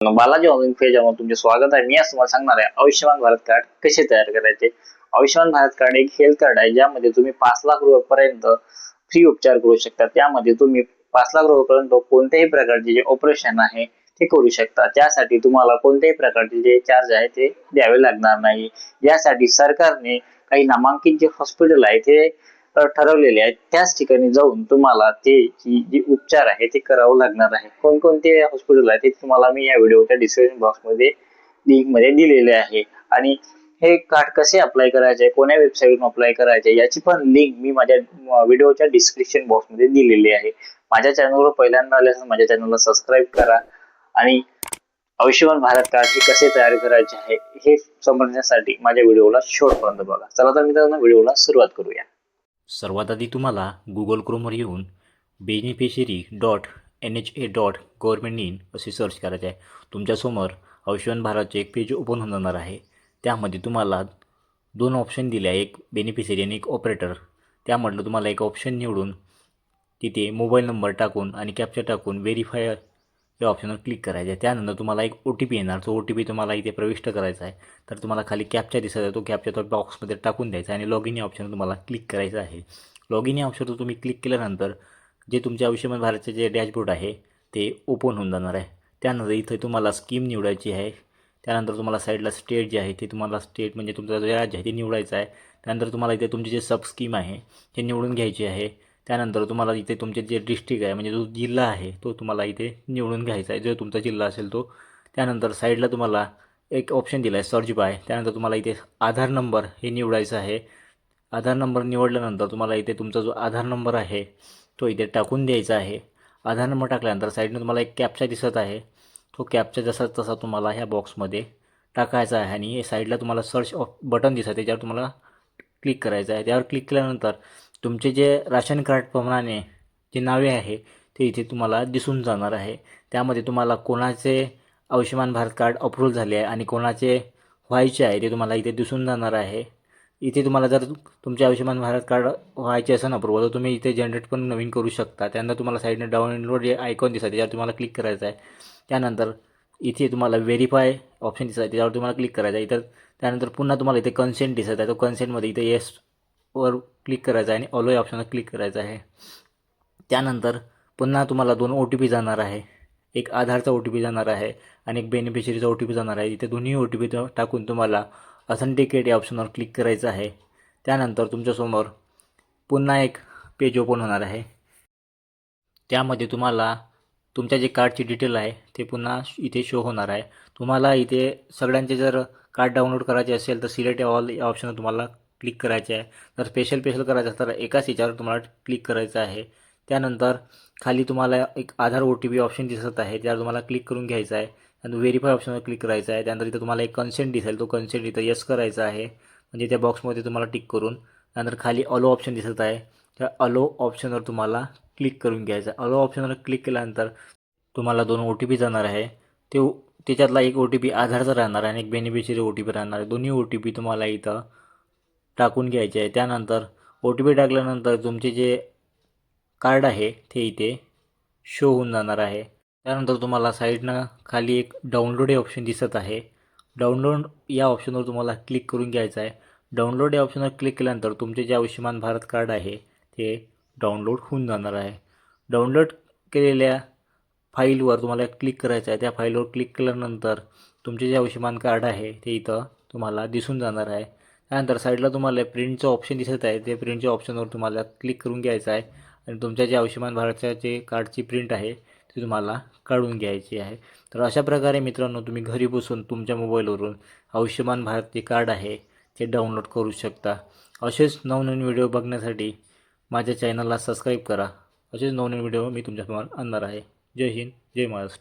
Balaji online पेजवर तुमचे स्वागत आहे. मी आज तुम्हाला सांगणार आहे आयुष्यमान भारत कार्ड कसे तयार करायचे. आयुष्यमान भारत कार्ड एक हेल्थ कार्ड आहे ज्यामध्ये तुम्ही 5 लाख रुपयापर्यंत फ्री उपचार करू शकता. त्यामध्ये तुम्ही 5 लाख रुपयापर्यंत कोणत्याही प्रकारचे जे ऑपरेशन आहे ते करू शकता. त्यासाठी तुम्हाला कोणत्याही प्रकारचे जे चार्ज आहे ते द्यावे लागणार नाही. यासाठी सरकारने काही नामांकित जे हॉस्पिटल आहे ते ठरवलेले आहेत त्याच ठिकाणी जाऊन तुम्हाला ते जी उपचार आहे ते करावं लागणार आहे. कोणकोणते हॉस्पिटल आहे ते तुम्हाला मी या व्हिडिओच्या डिस्क्रिप्शन बॉक्स मध्ये लिंक मध्ये दिलेले आहे. आणि हे कार्ड कसे अप्लाय करायचे, कोण्या वेबसाईटवरून अप्लाय करायचे याची पण लिंक मी माझ्या व्हिडिओच्या डिस्क्रिप्शन बॉक्स मध्ये दिलेली आहे. माझ्या चॅनलवर पहिल्यांदा आले असेल माझ्या चॅनलला सबस्क्राईब करा आणि आयुष्यमान भारत कार्ड हे कसे तयार करायचे आहे हे समजण्यासाठी माझ्या व्हिडिओला शेवटपर्यंत बघा. चला तर मित्रांनो व्हिडिओला सुरुवात करूया. सर्वात आधी तुम्हाला गुगल क्रोमवर येऊन beneficiary.nha.government.in असे सर्च करायचे आहे. तुमच्यासमोर आयुष्यमान भारतचे एक पेज ओपन होणार आहे. त्यामध्ये तुम्हाला 2 ऑप्शन दिले आहे, एक बेनिफिशियरी आणि एक ऑपरेटर. त्यामधलं तुम्हाला एक ऑप्शन निवडून तिथे मोबाईल नंबर टाकून आणि कॅप्चा टाकून व्हेरीफाय या ऑप्शनवर क्लिक करायचं आहे. त्यानंतर तुम्हाला एक OTP येणार. तो OTP तुम्हाला इथे प्रविष्ट करायचा आहे. तर तुम्हाला खाली कॅप्चा दिसत आहे, तो कॅप्चा तो बॉक्समध्ये टाकून द्यायचा आणि लॉग इन या ऑप्शनवर तुम्हाला क्लिक करायचं आहे. लॉग इन या ऑप्शनवर तुम्ही क्लिक केल्यानंतर जे तुमचे आयुष्यमान भारतचे जे डॅशबोर्ड आहे ते ओपन होऊन जाणार आहे. त्यानंतर इथे तुम्हाला स्कीम निवडायची आहे. त्यानंतर तुम्हाला साईडला स्टेट जे आहे ते तुम्हाला स्टेट म्हणजे तुमचं जे राज्य आहे ते निवडायचं आहे. त्यानंतर तुम्हाला इथे तुमची जे सब स्कीम आहे ते निवडून घ्यायची आहे. त्यानंतर तुम्हाला इथे तुमचे जे डिस्ट्रिक्ट आहे म्हणजे जो जिल्हा आहे तो तुम्हाला इथे निवडून घ्यायचा आहे, जो तुमचा जिल्हा असेल तो. त्यानंतर साईडला तुम्हाला एक ऑप्शन दिला आहे सर्च बाय. त्यानंतर तुम्हाला इथे आधार नंबर हे निवडायचं आहे. आधार नंबर निवडल्यानंतर तुम्हाला इथे तुमचा जो आधार नंबर आहे तो इथे टाकून द्यायचा आहे. आधार नंबर टाकल्यानंतर साईडने तुम्हाला एक कॅप्चा दिसत आहे. तो कॅप्चा जसा तसा तुम्हाला ह्या बॉक्समध्ये टाकायचा आहे आणि साईडला तुम्हाला सर्च बटन दिसत आहे, त्याच्यावर तुम्हाला क्लिक करायचं आहे. त्यावर क्लिक केल्यानंतर तुमचे जे राशन कार्डप्रमाणे जे नावे आहे ते इथे तुम्हाला दिसून जाणार आहे. त्यामध्ये तुम्हाला कोणाचे आयुष्यमान भारत कार्ड अप्रूव्ह झाले आहे आणि कोणाचे व्हायचे आहे ते तुम्हाला इथे दिसून जाणार आहे. इथे तुम्हाला जर तुमचे आयुष्यमान भारत कार्ड व्हायचे असेल अप्रूव्ह तर तुम्ही इथे जनरेट पण नवीन करू शकता. त्यानंतर तुम्हाला साईडने डाउनलोड जे आयकॉन दिसत आहे त्यावर तुम्हाला क्लिक करायचं आहे. त्यानंतर इथे तुम्हाला व्हेरीफाय ऑप्शन दिसत आहे त्यावर तुम्हाला क्लिक करायचं आहे. इतर त्यानंतर पुन्हा तुम्हाला इथे कन्सेंट दिसत आहे, तो कन्सेंटमध्ये इथे येस वर क्लिक करायचं आहे आणि ऑलो या ऑप्शनवर क्लिक करायचं आहे. त्यानंतर पुन्हा तुम्हाला 2 OTP जाणार आहे. एक आधारचा OTP जाणार आहे आणि एक बेनिफिशरीचा OTP जाणार आहे. इथे दोन्ही OTP टाकून तुम्हाला ऑथेंटिकेट या ऑप्शनवर क्लिक करायचं आहे. त्यानंतर तुमच्यासमोर पुन्हा एक पेज ओपन होणार आहे. त्यामध्ये तुम्हाला तुमच्या जे कार्डची डिटेल आहे ते पुन्हा इथे शो होणार आहे. तुम्हाला इथे सगळ्यांचे जर कार्ड डाउनलोड करायचे असेल तर सिलेक्ट ऑल या ऑप्शनवर तुम्हाला क्लिक करायचे आहे. जर स्पेशल करायचं असेल तर एकाच याच्यावर तुम्हाला क्लिक करायचं आहे. त्यानंतर खाली तुम्हाला एक आधार OTP ऑप्शन दिसत आहे, त्यावर तुम्हाला क्लिक करून घ्यायचं आहे. त्यानंतर व्हेरीफाय ऑप्शनवर क्लिक करायचं आहे. त्यानंतर इथं तुम्हाला एक कन्सेंट दिसेल, तो कन्सेंट इथं येस करायचा आहे म्हणजे त्या बॉक्समध्ये तुम्हाला टिक करून. त्यानंतर खाली अलो ऑप्शन दिसत आहे, त्या अलो ऑप्शनवर तुम्हाला क्लिक करून घ्यायचं आहे. अलो ऑप्शनवर क्लिक केल्यानंतर तुम्हाला 2 OTP जाणार आहे. त्याच्यातला एक OTP आधारचा राहणार आहे आणि एक बेनिफिशरी OTP राहणार आहे. दोन्ही OTP तुम्हाला इथं टाकून घ्यायचे आहे. त्यानंतर OTP टाकल्यानंतर तुमचे जे कार्ड आहे ते इथे शो होऊन जाणार आहे. त्यानंतर तुम्हाला साईडनं खाली एक डाउनलोड हे ऑप्शन दिसत आहे. डाउनलोड या ऑप्शनवर तुम्हाला क्लिक करून घ्यायचं आहे. डाउनलोड या ऑप्शनवर क्लिक केल्यानंतर तुमचे जे आयुष्यमान भारत कार्ड आहे ते डाउनलोड होऊन जाणार आहे. डाउनलोड केलेल्या फाईलवर तुम्हाला क्लिक करायचं आहे. त्या फाईलवर क्लिक केल्यानंतर तुमचे जे आयुष्यमान कार्ड आहे ते इथं तुम्हाला दिसून जाणार आहे. त्यानंतर साईडला तुम्हाला प्रिंटचं ऑप्शन दिसत आहे, ते प्रिंटच्या ऑप्शनवर तुम्हाला क्लिक करून घ्यायचं आहे आणि तुमच्या जे आयुष्यमान भारतच्या जे कार्डची प्रिंट आहे ती तुम्हाला काढून घ्यायची आहे. तर अशा प्रकारे मित्रांनो तुम्ही घरी बसून तुमच्या मोबाईलवरून आयुष्यमान भारत जे कार्ड आहे ते डाउनलोड करू शकता. असेच नवनवीन व्हिडिओ बघण्यासाठी माझ्या चॅनलला सबस्क्राईब करा. असेच नवनवीन व्हिडिओ मी तुमच्यासमोर आणणार आहे. जय हिंद, जय महाराष्ट्र.